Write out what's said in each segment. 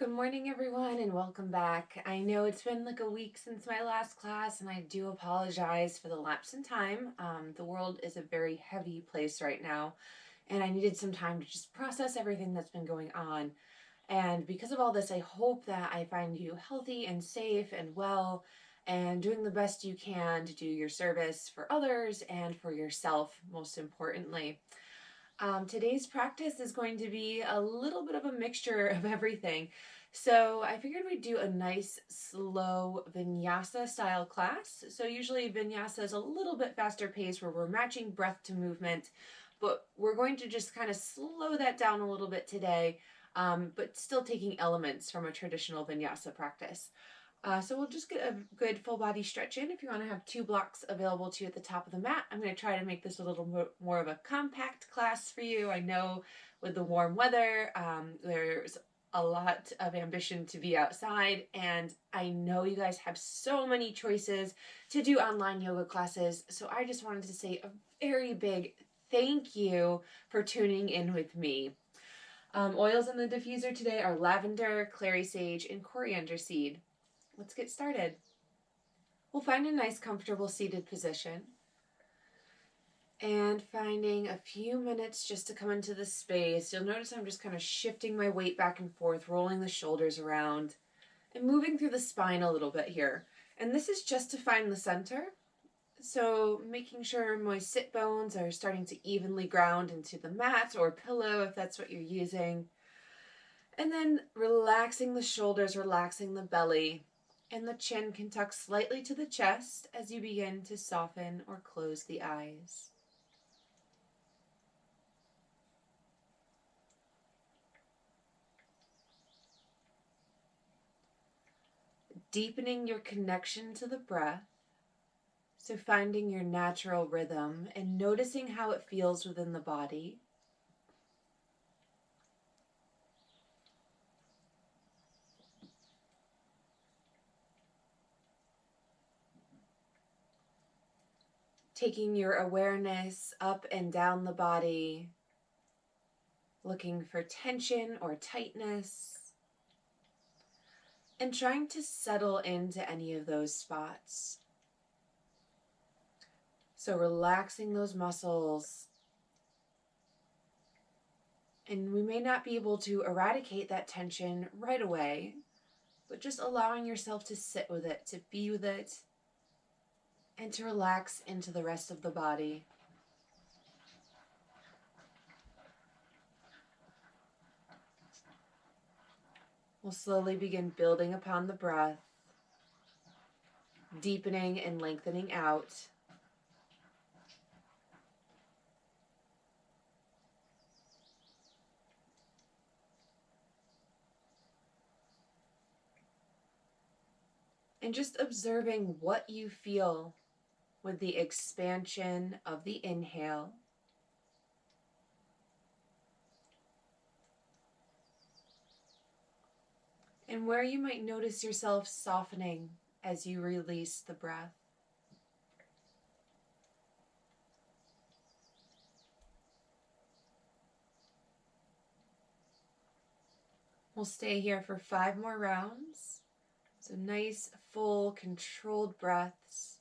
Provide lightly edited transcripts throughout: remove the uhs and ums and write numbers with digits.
Good morning, everyone, and welcome back. I know it's been like a week since my last class, and I do apologize for the lapse in time. The world is a very heavy place right now, and I needed some time to just process everything that's been going on. And because of all this, I hope that I find you healthy and safe and well, and doing the best you can to do your service for others and for yourself, most importantly. Today's practice is going to be a little bit of a mixture of everything. So I figured we'd do a nice, slow vinyasa style class. So usually vinyasa is a little bit faster pace where we're matching breath to movement, but we're going to just kind of slow that down a little bit today, but still taking elements from a traditional vinyasa practice. So we'll just get a good full body stretch in. If you want to have 2 blocks available to you at the top of the mat, I'm going to try to make this a little more of a compact class for you. I know with the warm weather, there's a lot of ambition to be outside, and I know you guys have so many choices to do online yoga classes, so I just wanted to say a very big thank you for tuning in with me. Oils in the diffuser today are lavender, clary sage, and coriander seed. Let's get started. We'll find a nice comfortable seated position and finding a few minutes just to come into the space. You'll notice I'm just kind of shifting my weight back and forth, rolling the shoulders around and moving through the spine a little bit here. And this is just to find the center. So making sure my sit bones are starting to evenly ground into the mat or pillow if that's what you're using. And then relaxing the shoulders, relaxing the belly. And the chin can tuck slightly to the chest as you begin to soften or close the eyes. Deepening your connection to the breath, so finding your natural rhythm and noticing how it feels within the body. Taking your awareness up and down the body, looking for tension or tightness, and trying to settle into any of those spots. So relaxing those muscles. And we may not be able to eradicate that tension right away, but just allowing yourself to sit with it, to be with it, and to relax into the rest of the body. We'll slowly begin building upon the breath, deepening and lengthening out. And just observing what you feel with the expansion of the inhale and where you might notice yourself softening as you release the breath. We'll stay here for 5 more rounds. So nice, full, controlled breaths.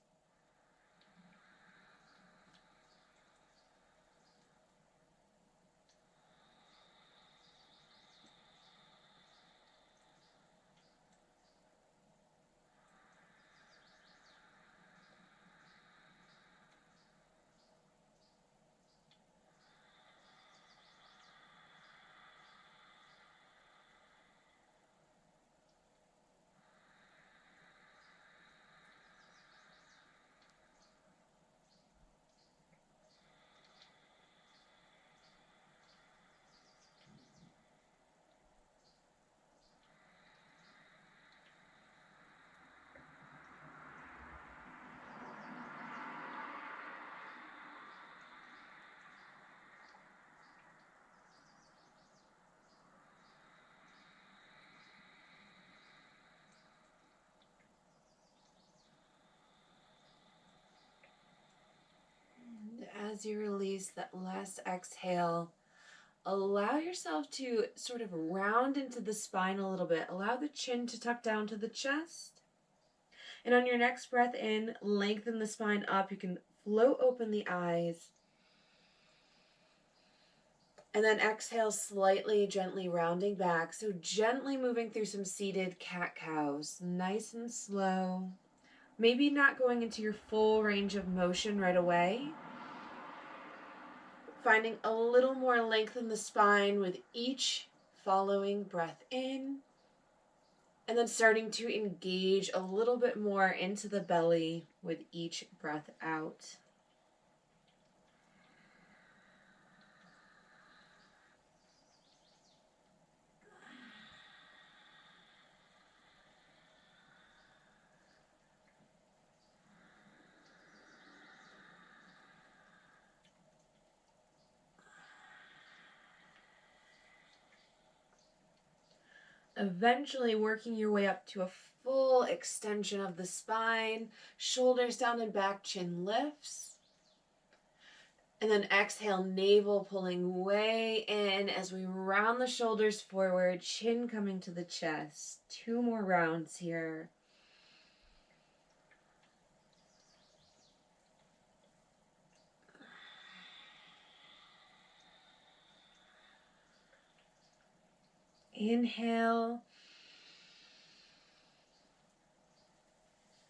And as you release that last exhale, allow yourself to sort of round into the spine a little bit. Allow the chin to tuck down to the chest. And on your next breath in, lengthen the spine up. You can float open the eyes. And then exhale, slightly, gently rounding back. So gently moving through some seated cat-cows. Nice and slow. Maybe not going into your full range of motion right away. Finding a little more length in the spine with each following breath in. And then starting to engage a little bit more into the belly with each breath out. Eventually working your way up to a full extension of the spine, shoulders down and back, chin lifts. And then exhale, navel pulling way in as we round the shoulders forward, chin coming to the chest. 2 more rounds here. Inhale.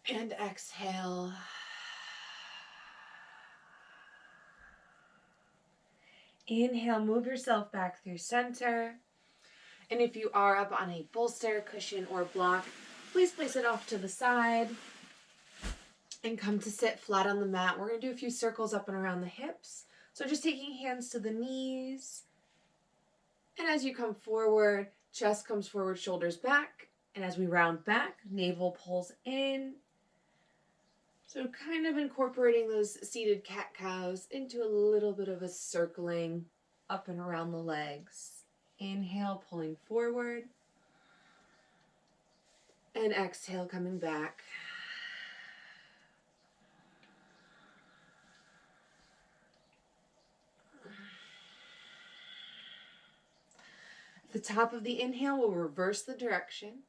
And exhale. Inhale, move yourself back through center. And if you are up on a bolster, cushion, or block, please place it off to the side and come to sit flat on the mat. We're going to do a few circles up and around the hips. So just taking hands to the knees. And as you come forward, chest comes forward, shoulders back. And as we round back, navel pulls in. So kind of incorporating those seated cat-cows into a little bit of a circling up and around the legs. Inhale, pulling forward. And exhale, coming back. At the top of the inhale, we'll reverse the direction.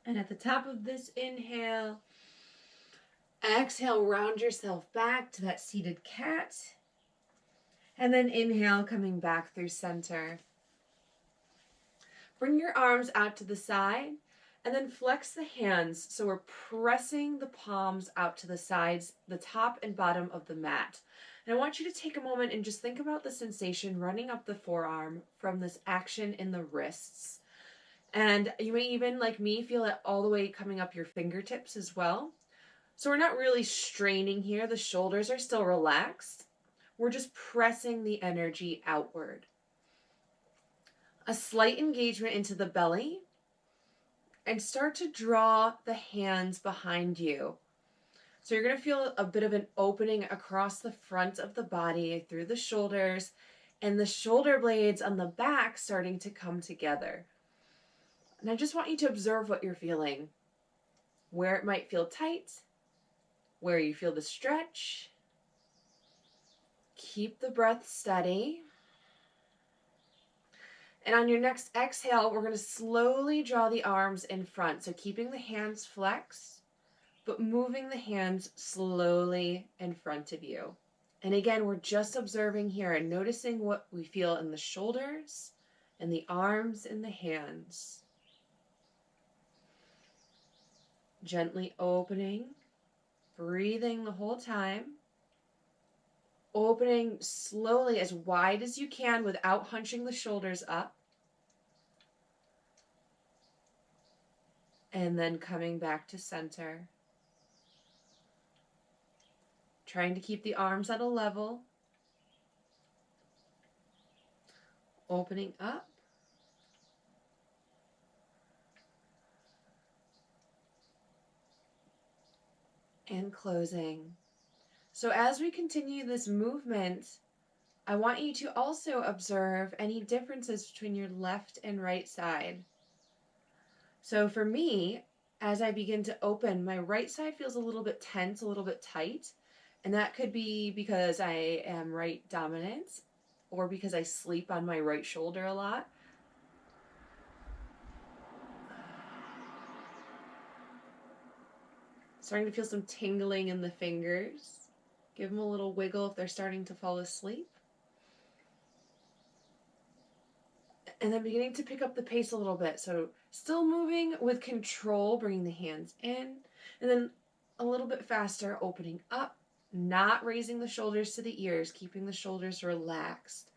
And at the top of this inhale, exhale, round yourself back to that seated cat. And then inhale, coming back through center. Bring your arms out to the side and then flex the hands. So we're pressing the palms out to the sides, the top and bottom of the mat. And I want you to take a moment and just think about the sensation running up the forearm from this action in the wrists. And you may even, like me, feel it all the way coming up your fingertips as well. So we're not really straining here. The shoulders are still relaxed. We're just pressing the energy outward. A slight engagement into the belly. And start to draw the hands behind you. So you're going to feel a bit of an opening across the front of the body through the shoulders. And the shoulder blades on the back starting to come together. And I just want you to observe what you're feeling. Where it might feel tight. Where you feel the stretch. Keep the breath steady. And on your next exhale, we're going to slowly draw the arms in front. So keeping the hands flexed, but moving the hands slowly in front of you. And again, we're just observing here and noticing what we feel in the shoulders and the arms and the hands. Gently opening, breathing the whole time. Opening slowly as wide as you can without hunching the shoulders up. And then coming back to center. Trying to keep the arms at a level. Opening up. And closing. So as we continue this movement, I want you to also observe any differences between your left and right side. So for me, as I begin to open, my right side feels a little bit tense, a little bit tight. And that could be because I am right dominant or because I sleep on my right shoulder a lot. Starting to feel some tingling in the fingers. Give them a little wiggle if they're starting to fall asleep. And then beginning to pick up the pace a little bit. So still moving with control, bringing the hands in. And then a little bit faster, opening up, not raising the shoulders to the ears, keeping the shoulders relaxed.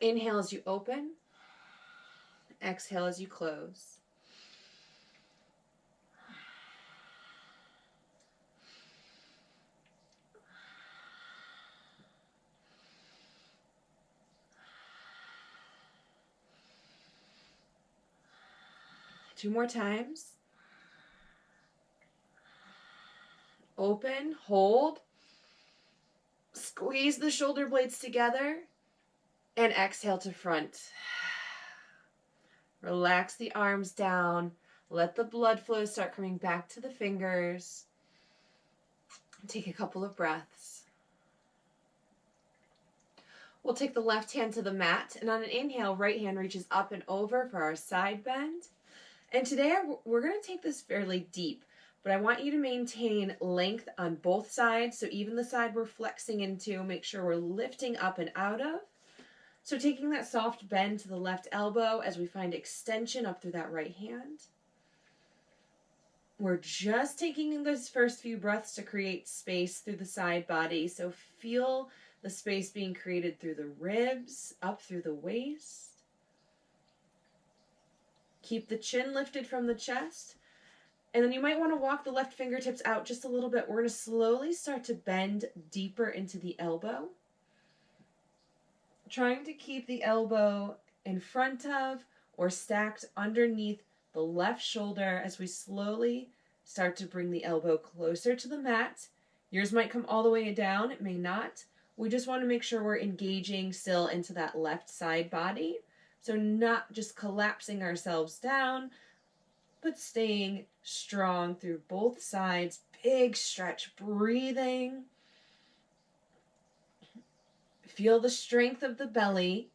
Inhale as you open. Exhale as you close. Two more times. Open, hold. Squeeze the shoulder blades together. And exhale to front. Relax the arms down. Let the blood flow start coming back to the fingers. Take a couple of breaths. We'll take the left hand to the mat, and on an inhale, right hand reaches up and over for our side bend. And today we're going to take this fairly deep, but I want you to maintain length on both sides, so even the side we're flexing into, make sure we're lifting up and out of. So taking that soft bend to the left elbow as we find extension up through that right hand. We're just taking those first few breaths to create space through the side body. So feel the space being created through the ribs, up through the waist. Keep the chin lifted from the chest. And then you might want to walk the left fingertips out just a little bit. We're going to slowly start to bend deeper into the elbow. Trying to keep the elbow in front of or stacked underneath the left shoulder as we slowly start to bring the elbow closer to the mat. Yours might come all the way down, it may not. We just want to make sure we're engaging still into that left side body. So not just collapsing ourselves down, but staying strong through both sides. Big stretch, breathing. Feel the strength of the belly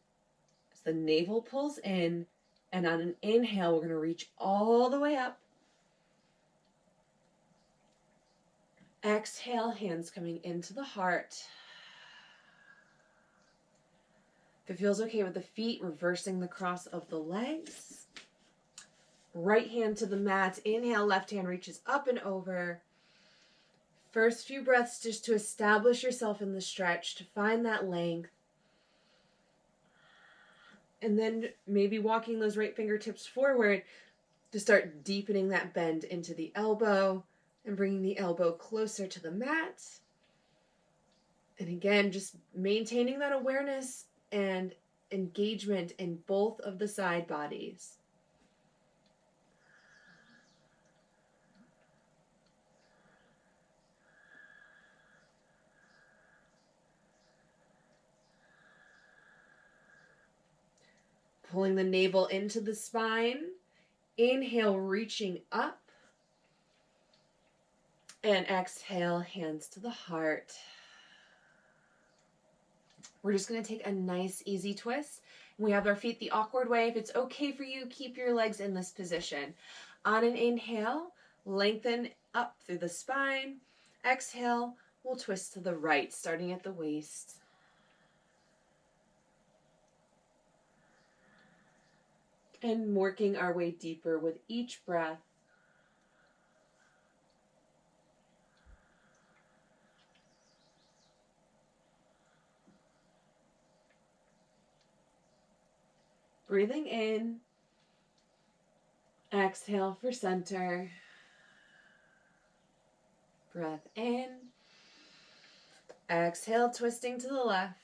as the navel pulls in. And on an inhale, we're going to reach all the way up. Exhale, hands coming into the heart. If it feels okay with the feet, reversing the cross of the legs. Right hand to the mat. Inhale, left hand reaches up and over. First few breaths just to establish yourself in the stretch, to find that length. And then maybe walking those right fingertips forward to start deepening that bend into the elbow and bringing the elbow closer to the mat. And again, just maintaining that awareness and engagement in both of the side bodies. Pulling the navel into the spine. Inhale, reaching up. And exhale, hands to the heart. We're just going to take a nice, easy twist. We have our feet the awkward way. If it's okay for you, keep your legs in this position. On an inhale, lengthen up through the spine. Exhale, we'll twist to the right, starting at the waist. And working our way deeper with each breath. Breathing in. Exhale for center. Breath in. Exhale, twisting to the left.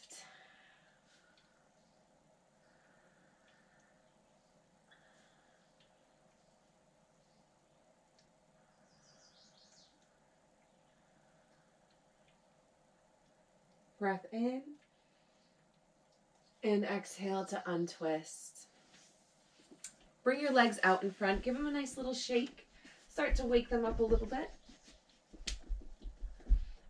Breath in. And exhale to untwist. Bring your legs out in front. Give them a nice little shake. Start to wake them up a little bit.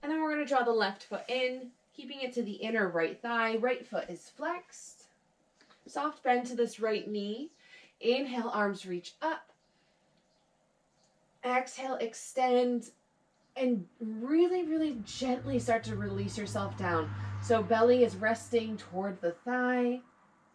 And then we're going to draw the left foot in, keeping it to the inner right thigh. Right foot is flexed. Soft bend to this right knee. Inhale, arms reach up. Exhale, extend. And really, really gently start to release yourself down. So belly is resting toward the thigh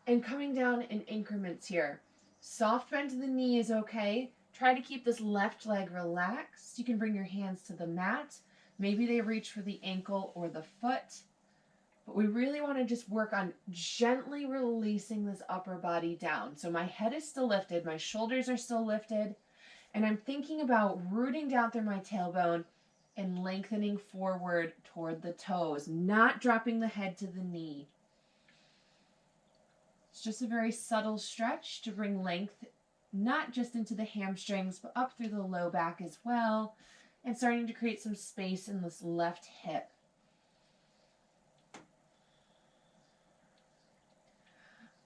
and coming down in increments here. Soft bend to the knee is okay. Try to keep this left leg relaxed. You can bring your hands to the mat. Maybe they reach for the ankle or the foot. But we really want to just work on gently releasing this upper body down. So my head is still lifted, my shoulders are still lifted, and I'm thinking about rooting down through my tailbone and lengthening forward toward the toes, not dropping the head to the knee. It's just a very subtle stretch to bring length, not just into the hamstrings, but up through the low back as well, and starting to create some space in this left hip.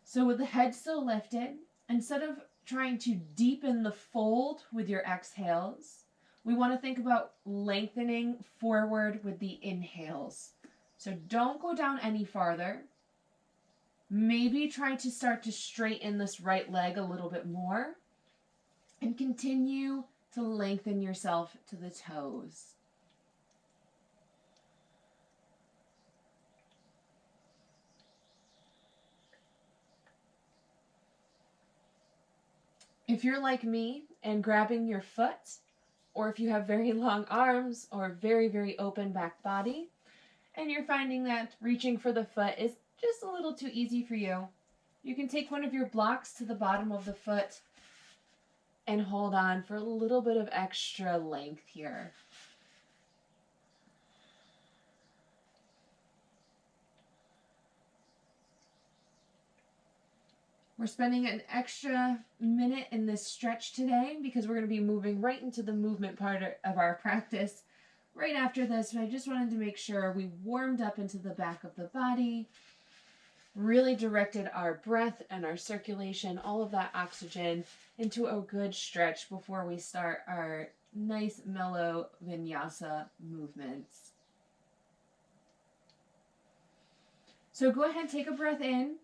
So with the head still lifted, instead of trying to deepen the fold with your exhales, we want to think about lengthening forward with the inhales. So don't go down any farther. Maybe try to start to straighten this right leg a little bit more and continue to lengthen yourself to the toes. If you're like me and grabbing your foot, or if you have very long arms or very, very open back body, and you're finding that reaching for the foot is just a little too easy for you, you can take one of your blocks to the bottom of the foot and hold on for a little bit of extra length here. We're spending an extra minute in this stretch today because we're going to be moving right into the movement part of our practice right after this. But I just wanted to make sure we warmed up into the back of the body, really directed our breath and our circulation, all of that oxygen, into a good stretch before we start our nice mellow vinyasa movements. So go ahead, take a breath in.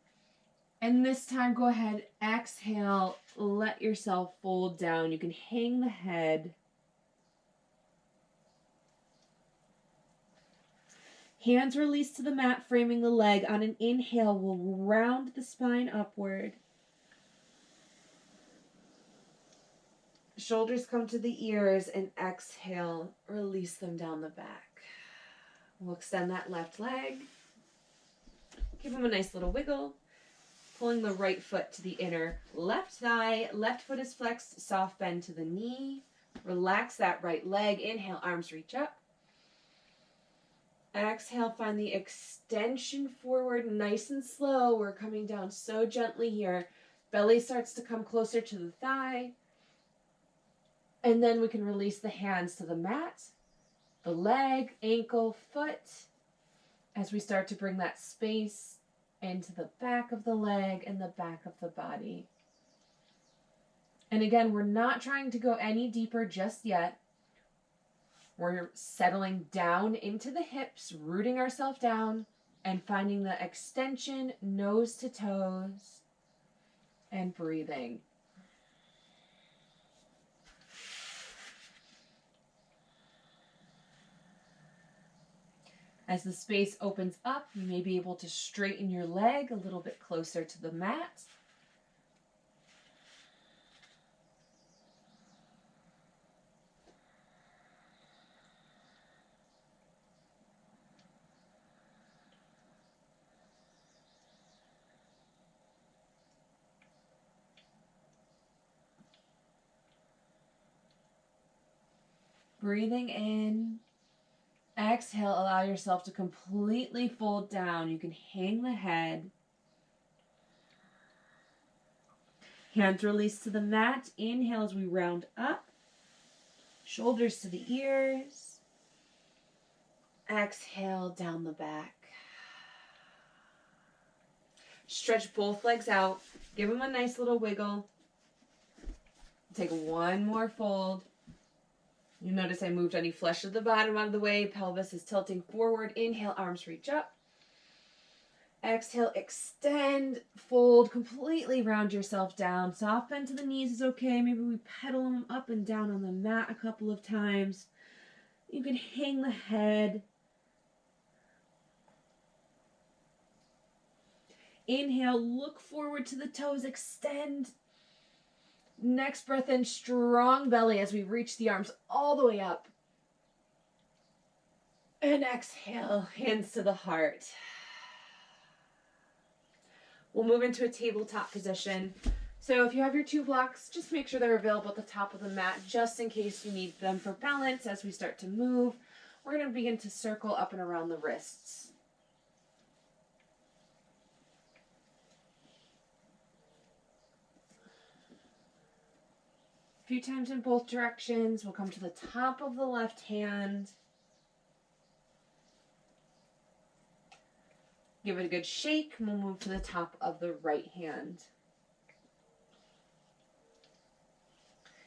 And this time, go ahead, exhale, let yourself fold down. You can hang the head. Hands release to the mat, framing the leg. On an inhale, we'll round the spine upward. Shoulders come to the ears, and exhale, release them down the back. We'll extend that left leg. Give them a nice little wiggle. Pulling the right foot to the inner left thigh. Left foot is flexed, soft bend to the knee. Relax that right leg. Inhale, arms reach up. Exhale, find the extension forward, nice and slow. We're coming down so gently here. Belly starts to come closer to the thigh. And then we can release the hands to the mat, the leg, ankle, foot, as we start to bring that space into the back of the leg and the back of the body. And again, we're not trying to go any deeper just yet. We're settling down into the hips, rooting ourselves down, and finding the extension, nose to toes, and breathing. As the space opens up, you may be able to straighten your leg a little bit closer to the mat. Breathing in. Exhale, allow yourself to completely fold down. You can hang the head. Hands release to the mat. Inhale as we round up. Shoulders to the ears. Exhale down the back. Stretch both legs out. Give them a nice little wiggle. Take one more fold. You notice I moved any flesh of the bottom out of the way. Pelvis is tilting forward. Inhale, arms reach up. Exhale, extend, fold, completely round yourself down. Soft bend to the knees is okay. Maybe we pedal them up and down on the mat a couple of times. You can hang the head. Inhale, look forward to the toes, extend. Next breath in, strong belly as we reach the arms all the way up. And exhale, hands to the heart. We'll move into a tabletop position. So if you have your 2 blocks, just make sure they're available at the top of the mat, just in case you need them for balance as we start to move. We're going to begin to circle up and around the wrists. A few times in both directions. We'll come to the top of the left hand. Give it a good shake, and we'll move to the top of the right hand.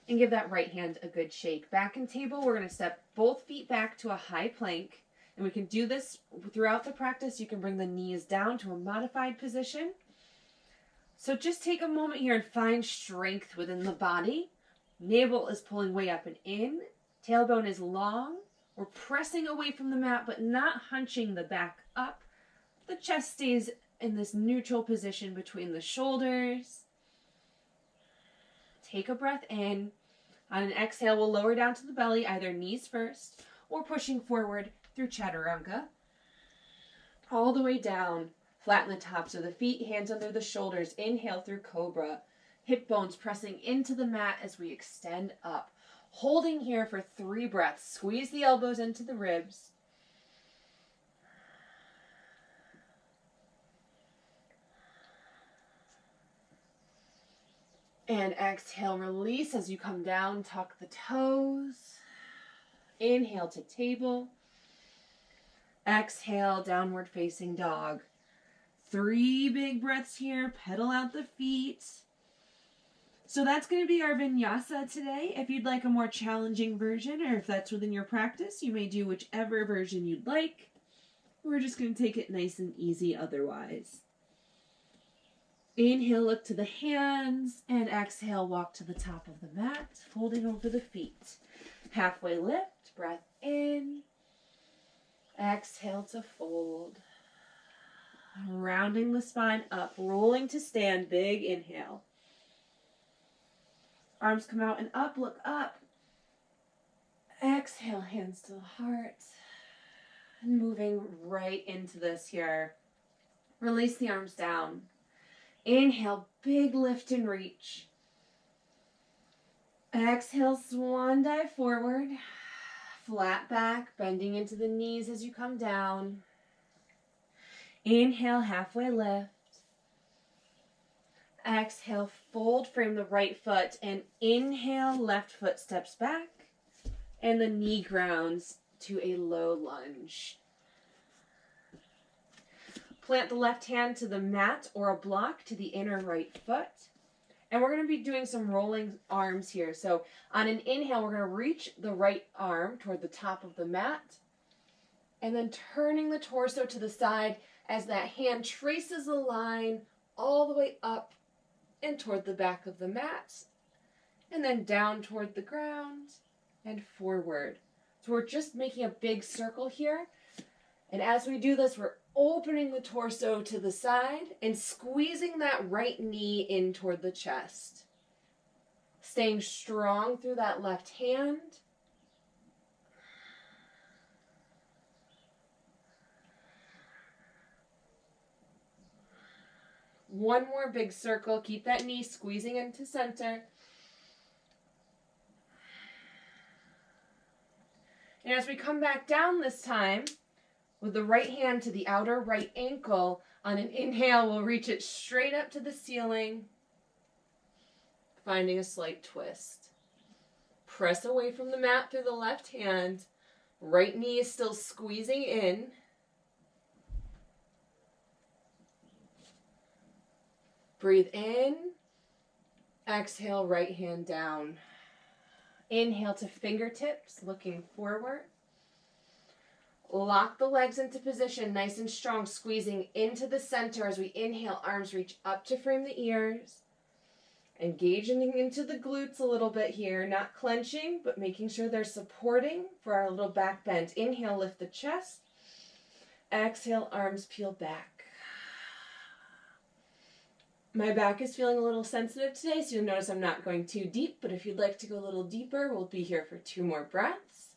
And give that right hand a good shake. Back in table, we're going to step both feet back to a high plank. And we can do this throughout the practice. You can bring the knees down to a modified position. So just take a moment here and find strength within the body. Navel is pulling way up and in. Tailbone is long. We're pressing away from the mat, but not hunching the back up. The chest stays in this neutral position between the shoulders. Take a breath in. On an exhale, we'll lower down to the belly, either knees first or pushing forward through chaturanga. All the way down. Flatten the tops of the feet, hands under the shoulders. Inhale through cobra. Hip bones pressing into the mat as we extend up. Holding here for 3 breaths. Squeeze the elbows into the ribs. And exhale, release as you come down, tuck the toes. Inhale to table. Exhale, downward facing dog. 3 big breaths here, pedal out the feet. So that's going to be our vinyasa today. If you'd like a more challenging version, or if that's within your practice, you may do whichever version you'd like. We're just going to take it nice and easy otherwise. Inhale, look to the hands, and exhale, walk to the top of the mat, folding over the feet. Halfway lift, breath in. Exhale to fold. Rounding the spine up, rolling to stand, big inhale. Arms come out and up, look up. Exhale, hands to the heart. And moving right into this here. Release the arms down. Inhale, big lift and reach. Exhale, swan dive forward. Flat back, bending into the knees as you come down. Inhale, halfway lift. Exhale, fold, frame the right foot, and inhale, left foot steps back, and the knee grounds to a low lunge. Plant the left hand to the mat or a block to the inner right foot. And we're going to be doing some rolling arms here. So on an inhale, we're going to reach the right arm toward the top of the mat. And then turning the torso to the side as that hand traces a line all the way up and toward the back of the mat. And then down toward the ground and forward. So we're just making a big circle here. And as we do this, we're opening the torso to the side and squeezing that right knee in toward the chest. Staying strong through that left hand. One more big circle. Keep that knee squeezing into center. And as we come back down this time, with the right hand to the outer right ankle, on an inhale, we'll reach it straight up to the ceiling, finding a slight twist. Press away from the mat through the left hand. Right knee is still squeezing in. Breathe in. Exhale, right hand down. Inhale to fingertips, looking forward. Lock the legs into position, nice and strong, squeezing into the center as we inhale, arms reach up to frame the ears. Engaging into the glutes a little bit here, not clenching, but making sure they're supporting for our little back bend. Inhale, lift the chest. Exhale, arms peel back. My back is feeling a little sensitive today, so you'll notice I'm not going too deep, but if you'd like to go a little deeper, we'll be here for 2 more breaths.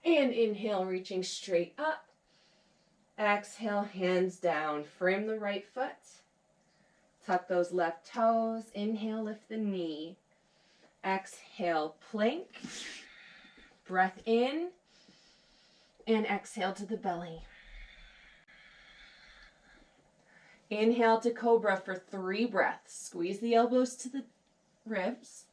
And inhale, reaching straight up. Exhale, hands down. Frame the right foot. Tuck those left toes. Inhale, lift the knee. Exhale, plank. Breath in. And exhale to the belly. Inhale to cobra for 3 breaths. Squeeze the elbows to the ribs.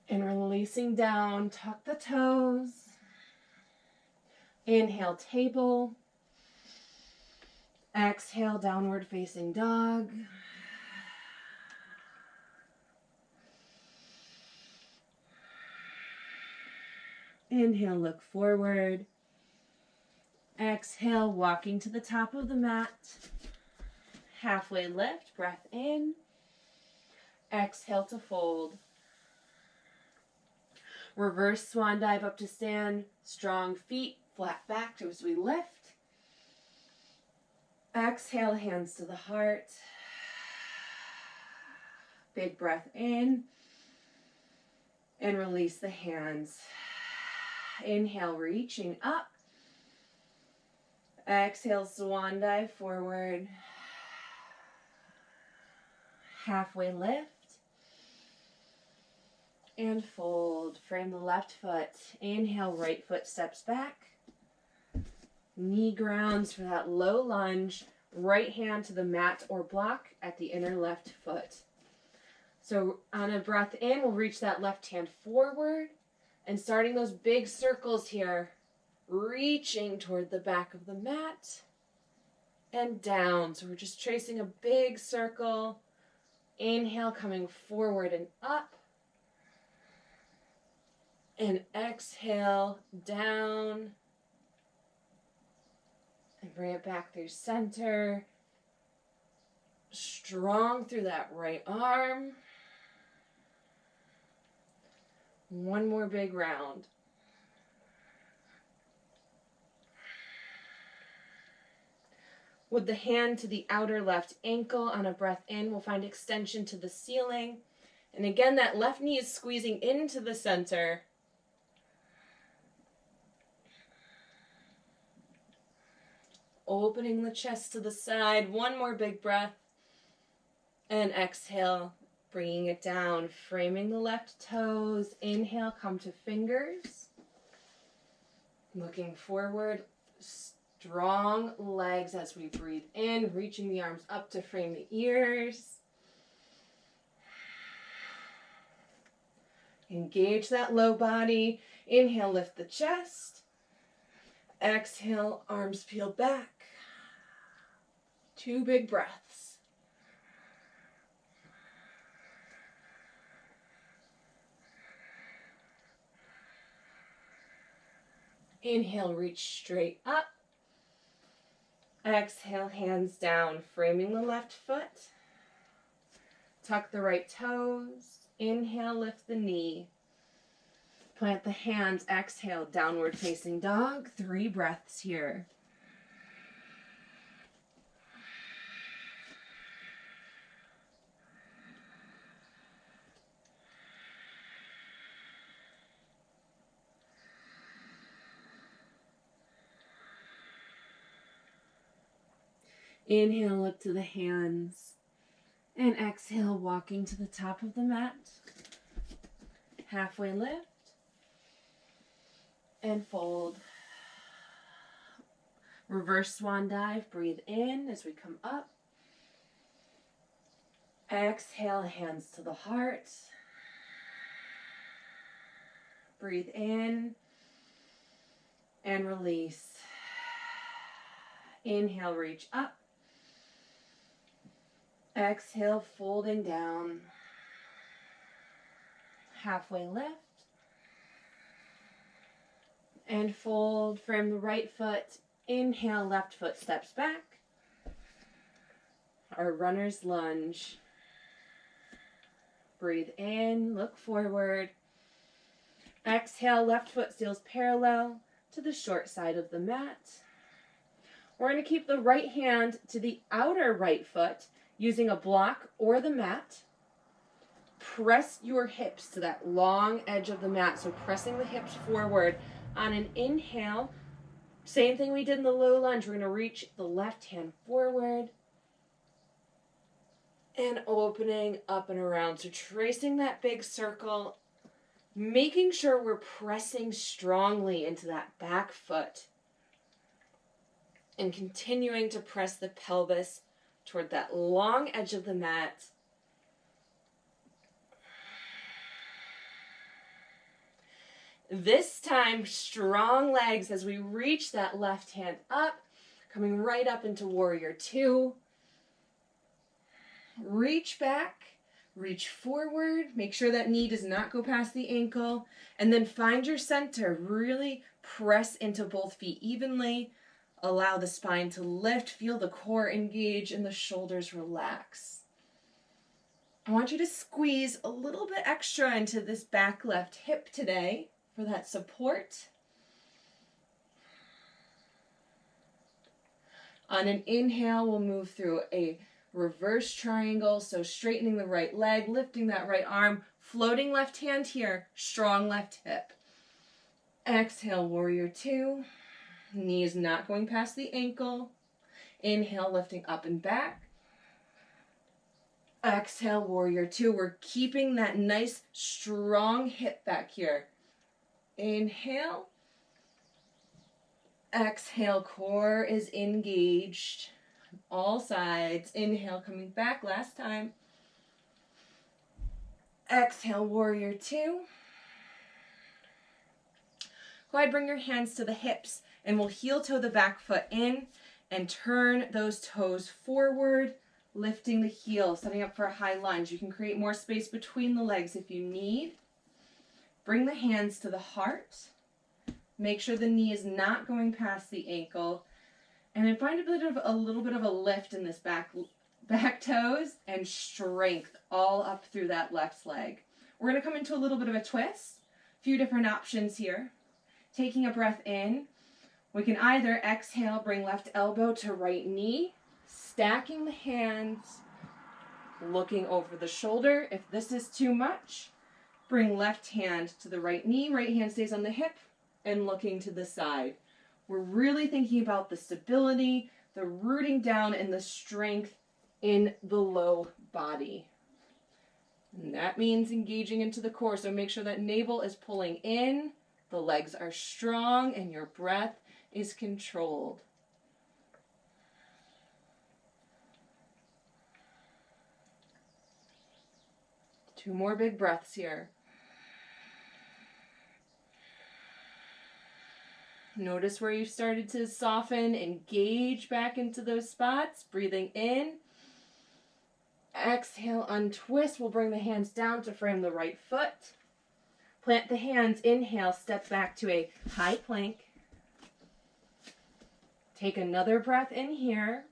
And releasing down, tuck the toes. Inhale, table. Exhale, downward facing dog. Inhale, look forward. Exhale, walking to the top of the mat. Halfway lift, breath in. Exhale to fold. Reverse swan dive up to stand. Strong feet, flat back as we lift. Exhale, hands to the heart. Big breath in. And release the hands. Inhale, reaching up. Exhale, swan dive forward. Halfway lift. And fold. Frame the left foot. Inhale, right foot steps back. Knee grounds for that low lunge. Right hand to the mat or block at the inner left foot. So on a breath in, we'll reach that left hand forward. And starting those big circles here. Reaching toward the back of the mat. And down. So we're just tracing a big circle. Inhale, coming forward and up. And exhale, down. And bring it back through center. Strong through that right arm. One more big round. With the hand to the outer left ankle on a breath in, we'll find extension to the ceiling. And again, that left knee is squeezing into the center. Opening the chest to the side. One more big breath. And exhale, bringing it down. Framing the left toes. Inhale, come to fingers. Looking forward. Strong legs as we breathe in. Reaching the arms up to frame the ears. Engage that low body. Inhale, lift the chest. Exhale, arms peel back. 2 big breaths. Inhale, reach straight up. Exhale, hands down, framing the left foot. Tuck the right toes. Inhale, lift the knee. Plant the hands. Exhale, downward facing dog. 3 breaths here. Inhale, look to the hands. And exhale, walking to the top of the mat. Halfway lift. And fold. Reverse swan dive. Breathe in as we come up. Exhale, hands to the heart. Breathe in and release. Inhale, reach up. Exhale, folding down. Halfway lift. And fold from the right foot. Inhale, left foot steps back. Our runner's lunge. Breathe in, look forward. Exhale, left foot steals parallel to the short side of the mat. We're going to keep the right hand to the outer right foot using a block or the mat. Press your hips to that long edge of the mat, so pressing the hips forward. On an inhale, same thing we did in the low lunge, we're going to reach the left hand forward and opening up and around. So tracing that big circle, making sure we're pressing strongly into that back foot and continuing to press the pelvis toward that long edge of the mat. This time, strong legs as we reach that left hand up, coming right up into warrior two. Reach back, reach forward, make sure that knee does not go past the ankle, and then find your center. Really press into both feet evenly. Allow the spine to lift, feel the core engage, and the shoulders relax. I want you to squeeze a little bit extra into this back left hip today for that support. On an inhale, we'll move through a reverse triangle, so straightening the right leg, lifting that right arm, floating left hand here, strong left hip. Exhale, warrior two. Knees not going past the ankle. Inhale, lifting up and back. Exhale, warrior two. We're keeping that nice, strong hip back here. Inhale. Exhale, core is engaged. All sides. Inhale, coming back, last time. Exhale, warrior two. Go ahead, bring your hands to the hips, and we'll heel toe the back foot in and turn those toes forward, lifting the heel, setting up for a high lunge. You can create more space between the legs if you need. Bring the hands to the heart. Make sure the knee is not going past the ankle. And then find a little bit of a lift in this back toes and strength all up through that left leg. We're going to come into a little bit of a twist. A few different options here. Taking a breath in, we can either exhale, bring left elbow to right knee, stacking the hands, looking over the shoulder. If this is too much, bring left hand to the right knee, right hand stays on the hip, and looking to the side. We're really thinking about the stability, the rooting down, and the strength in the low body. And that means engaging into the core, so make sure that navel is pulling in, the legs are strong, and your breath is controlled. Two more big breaths here. Notice where you started to soften, engage back into those spots, breathing in. Exhale, untwist. We'll bring the hands down to frame the right foot. Plant the hands, inhale, step back to a high plank. Take another breath in here,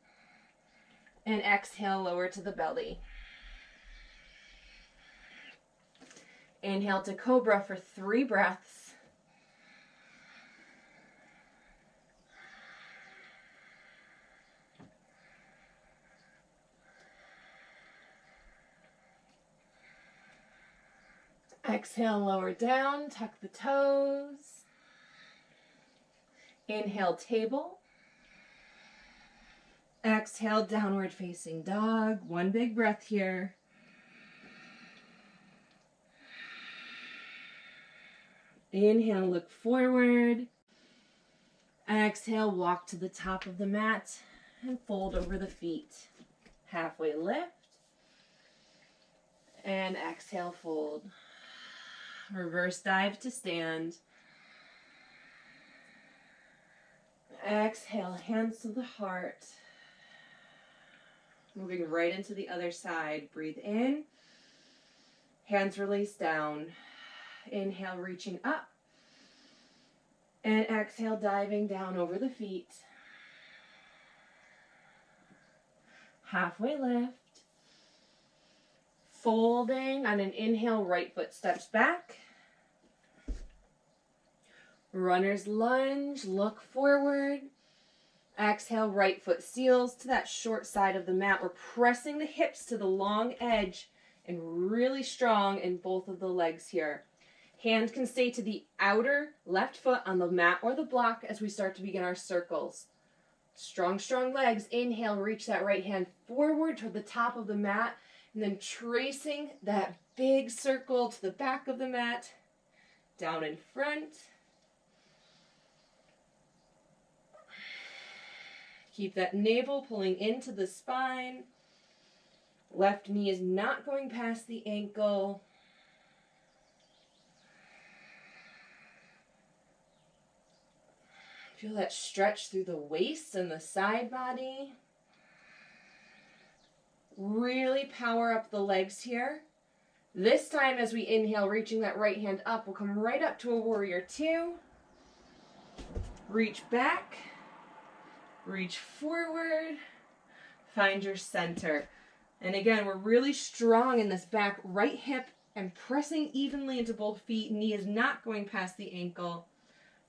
and exhale, lower to the belly. Inhale to cobra for 3 breaths. Exhale, lower down, tuck the toes. Inhale, table. Exhale, downward facing dog. 1 big breath here. Inhale, look forward. Exhale, walk to the top of the mat and fold over the feet. Halfway lift. And exhale, fold. Reverse dive to stand. Exhale, hands to the heart. Moving right into the other side. Breathe in. Hands release down. Inhale, reaching up. And exhale, diving down over the feet. Halfway lift. Folding on an inhale, right foot steps back. Runner's lunge, look forward. Exhale, right foot seals to that short side of the mat. We're pressing the hips to the long edge and really strong in both of the legs here. Hand can stay to the outer left foot on the mat or the block as we start to begin our circles. Strong, strong legs. Inhale, reach that right hand forward toward the top of the mat, and then tracing that big circle to the back of the mat, down in front. Keep that navel pulling into the spine. Left knee is not going past the ankle. Feel that stretch through the waist and the side body. Really power up the legs here. This time as we inhale, reaching that right hand up, we'll come right up to a warrior two. Reach back. Reach forward. Find your center. And again, we're really strong in this back right hip and pressing evenly into both feet. Knee is not going past the ankle.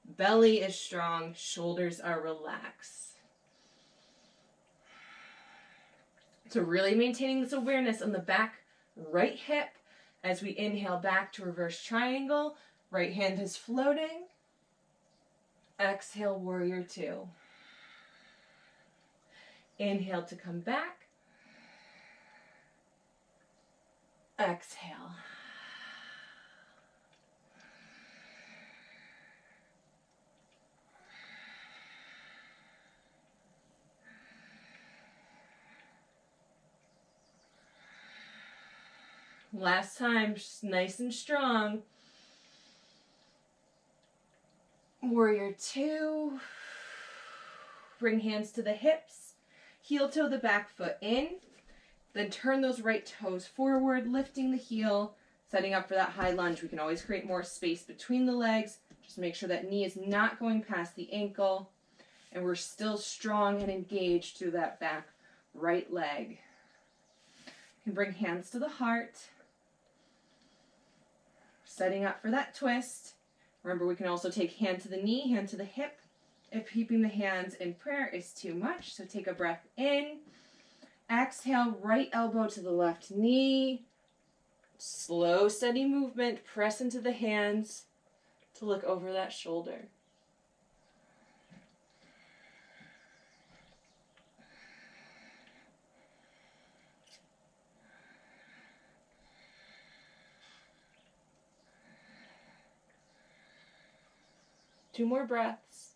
Belly is strong. Shoulders are relaxed. So really maintaining this awareness on the back right hip as we inhale back to reverse triangle. Right hand is floating. Exhale, warrior two. Inhale to come back. Exhale. Last time, just nice and strong. Warrior two. Bring hands to the hips. Heel toe the back foot in. Then turn those right toes forward, lifting the heel, setting up for that high lunge. We can always create more space between the legs. Just make sure that knee is not going past the ankle. And we're still strong and engaged through that back right leg. You can bring hands to the heart. Setting up for that twist. Remember, we can also take hand to the knee, hand to the hip. If keeping the hands in prayer is too much, so take a breath in. Exhale, right elbow to the left knee. Slow, steady movement. Press into the hands to look over that shoulder. Two more breaths.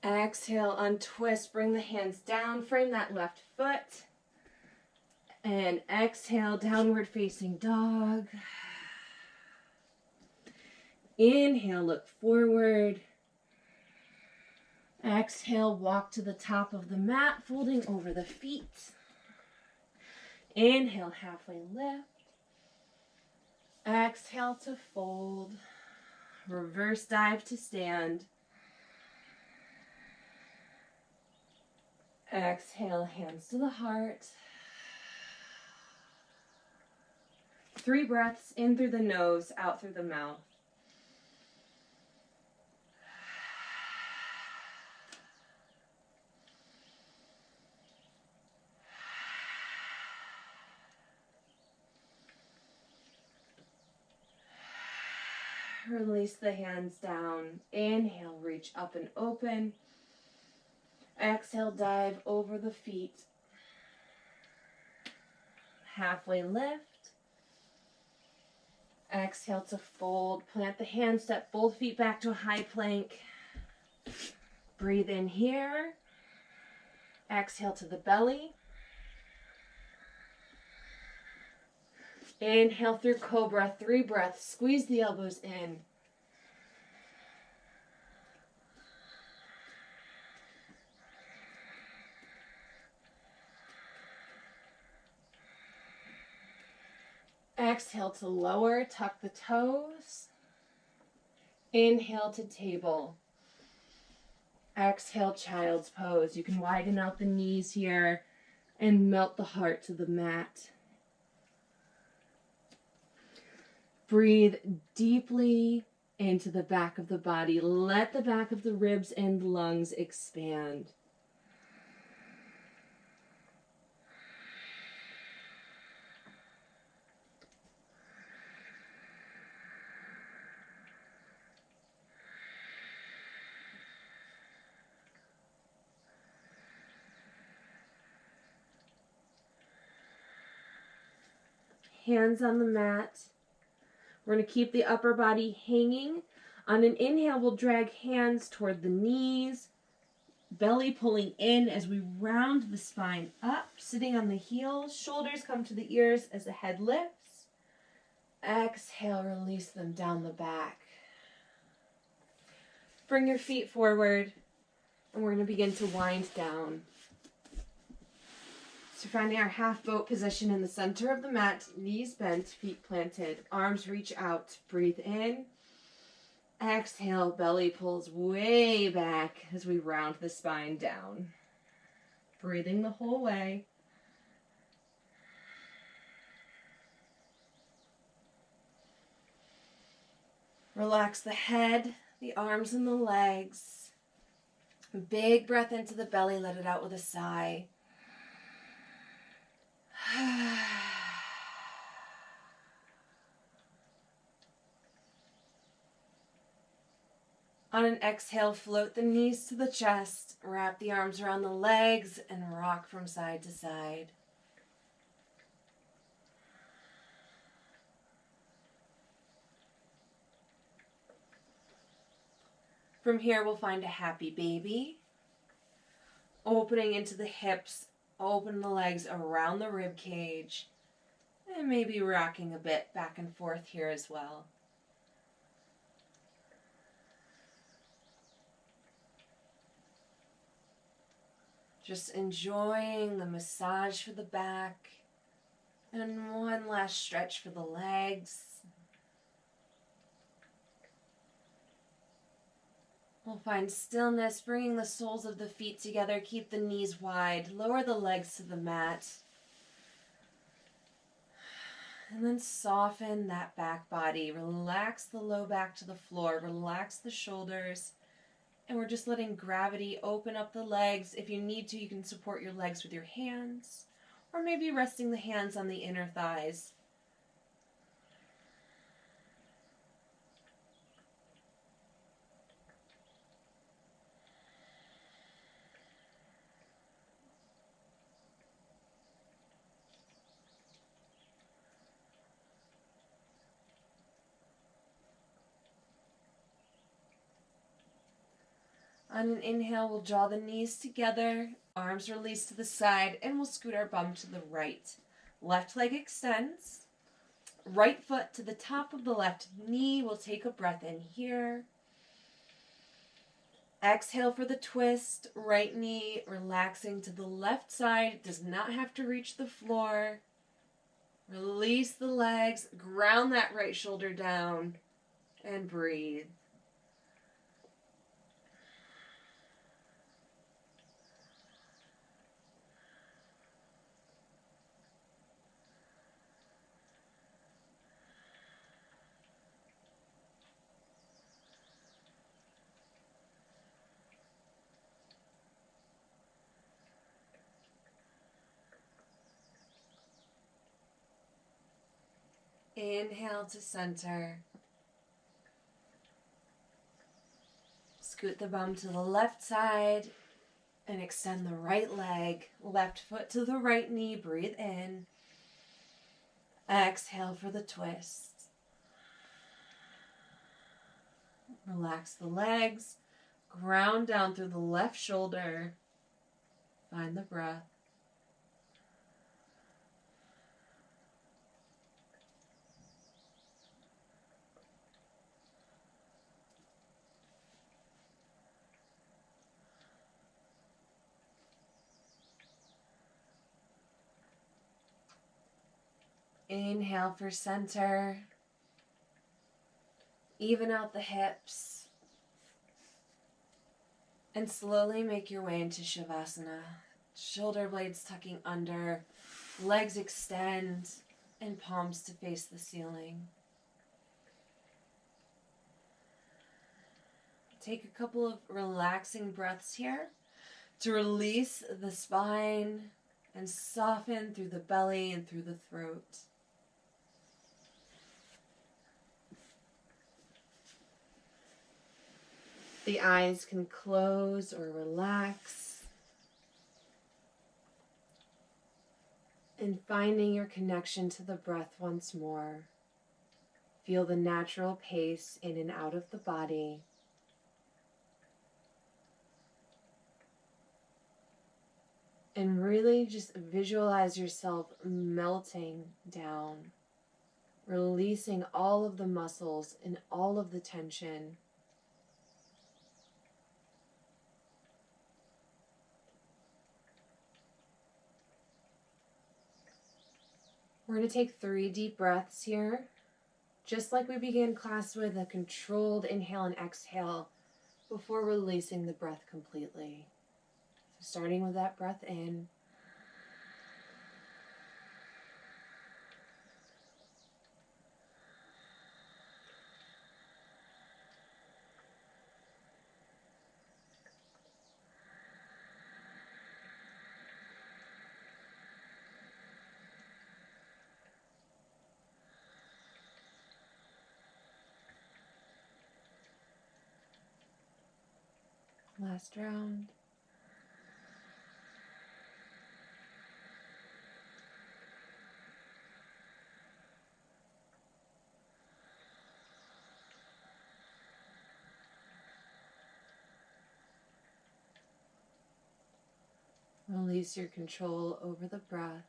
Exhale, untwist, bring the hands down, frame that left foot. And exhale, downward facing dog. Inhale, look forward. Exhale, walk to the top of the mat, folding over the feet. Inhale, halfway lift. Exhale to fold. Reverse dive to stand. Exhale, hands to the heart. 3 breaths in through the nose, out through the mouth. Release the hands down. Inhale, reach up and open. Exhale, dive over the feet. Halfway lift. Exhale to fold. Plant the hands, step both feet back to a high plank. Breathe in here. Exhale to the belly. Inhale through cobra, 3 breaths. Squeeze the elbows in. Exhale to lower, tuck the toes. Inhale to table. Exhale, child's pose. You can widen out the knees here and melt the heart to the mat. Breathe deeply into the back of the body. Let the back of the ribs and lungs expand. Hands on the mat. We're going to keep the upper body hanging. On an inhale, we'll drag hands toward the knees, belly pulling in as we round the spine up, sitting on the heels. Shoulders come to the ears as the head lifts. Exhale, release them down the back. Bring your feet forward, and we're going to begin to wind down. So finding our half boat position in the center of the mat, knees bent, feet planted, arms reach out. Breathe in. Exhale, belly pulls way back as we round the spine down. Breathing the whole way. Relax the head, the arms and the legs. Big breath into the belly, let it out with a sigh. On an exhale, float the knees to the chest, wrap the arms around the legs, and rock from side to side. From here, we'll find a happy baby. Opening into the hips, open the legs around the rib cage, and maybe rocking a bit back and forth here as well. Just enjoying the massage for the back, and one last stretch for the legs. We'll find stillness, bringing the soles of the feet together. Keep the knees wide. Lower the legs to the mat. And then soften that back body. Relax the low back to the floor. Relax the shoulders. And we're just letting gravity open up the legs. If you need to, you can support your legs with your hands. Or maybe resting the hands on the inner thighs. On an inhale, we'll draw the knees together, arms released to the side, and we'll scoot our bum to the right. Left leg extends. Right foot to the top of the left knee. We'll take a breath in here. Exhale for the twist. Right knee relaxing to the left side. Does not have to reach the floor. Release the legs. Ground that right shoulder down. And breathe. Inhale to center. Scoot the bum to the left side and extend the right leg. Left foot to the right knee. Breathe in. Exhale for the twist. Relax the legs. Ground down through the left shoulder. Find the breath. Inhale for center. Even out the hips. And slowly make your way into Shavasana. Shoulder blades tucking under, legs extend, and palms to face the ceiling. Take a couple of relaxing breaths here to release the spine and soften through the belly and through the throat. The eyes can close or relax. And finding your connection to the breath once more. Feel the natural pace in and out of the body. And really just visualize yourself melting down, releasing all of the muscles and all of the tension. We're going to take 3 deep breaths here, just like we began class with, a controlled inhale and exhale before releasing the breath completely. So starting with that breath in. Last round. Release your control over the breath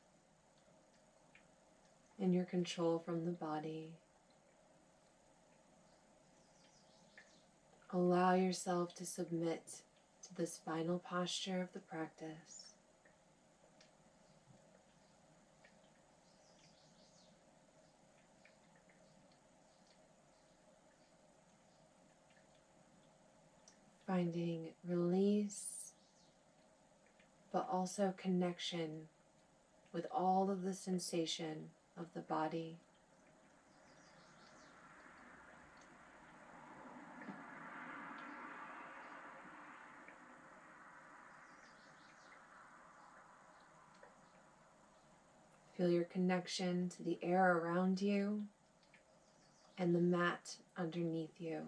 and your control from the body. Allow yourself to submit to this final posture of the practice. Finding release, but also connection with all of the sensation of the body. Feel your connection to the air around you and the mat underneath you.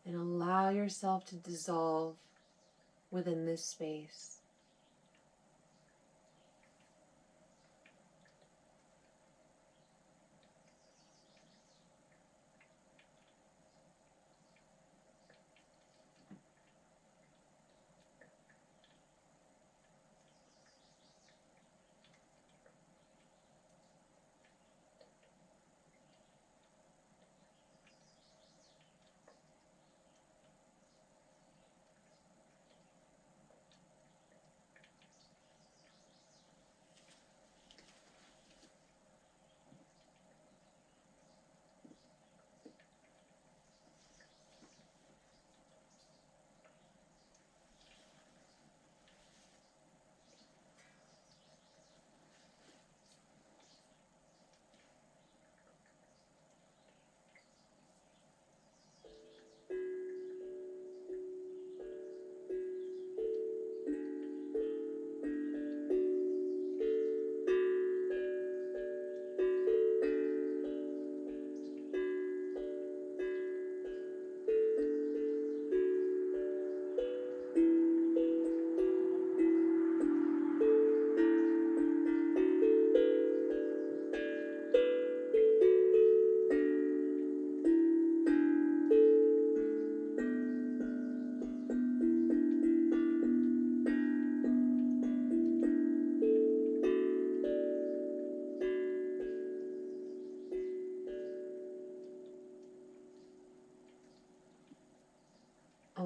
And allow yourself to dissolve within this space.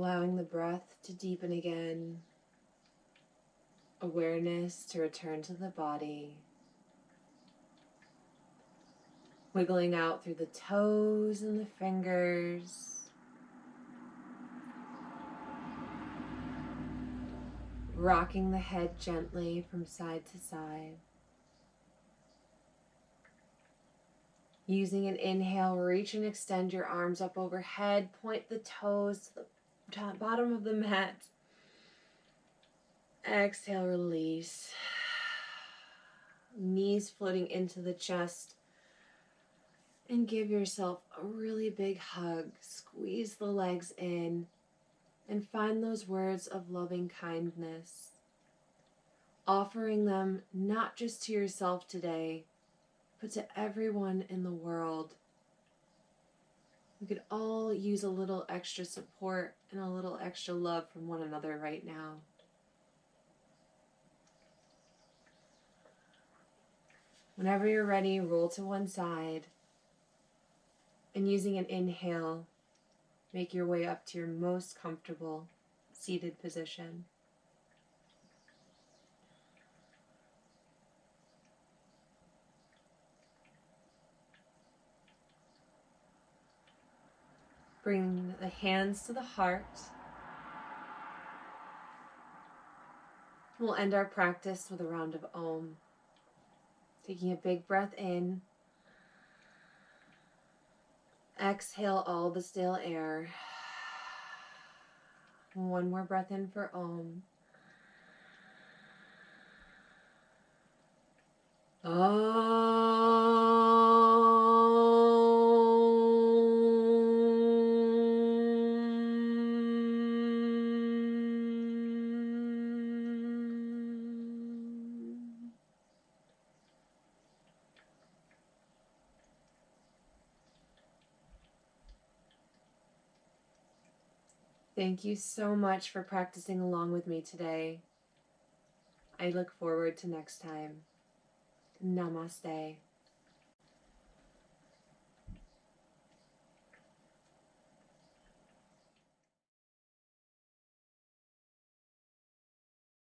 allowing the breath to deepen again, awareness to return to the body, wiggling out through the toes and the fingers, rocking the head gently from side to side. Using an inhale, reach and extend your arms up overhead, point the toes to the bottom of the mat. Exhale, release. Knees floating into the chest. And give yourself a really big hug. Squeeze the legs in and find those words of loving kindness. Offering them not just to yourself today, but to everyone in the world. We could all use a little extra support and a little extra love from one another right now. Whenever you're ready, roll to one side. And using an inhale, make your way up to your most comfortable seated position. Bring the hands to the heart. We'll end our practice with a round of Om. Taking a big breath in. Exhale all the stale air. One more breath in for Om. Thank you so much for practicing along with me today. I look forward to next time. Namaste.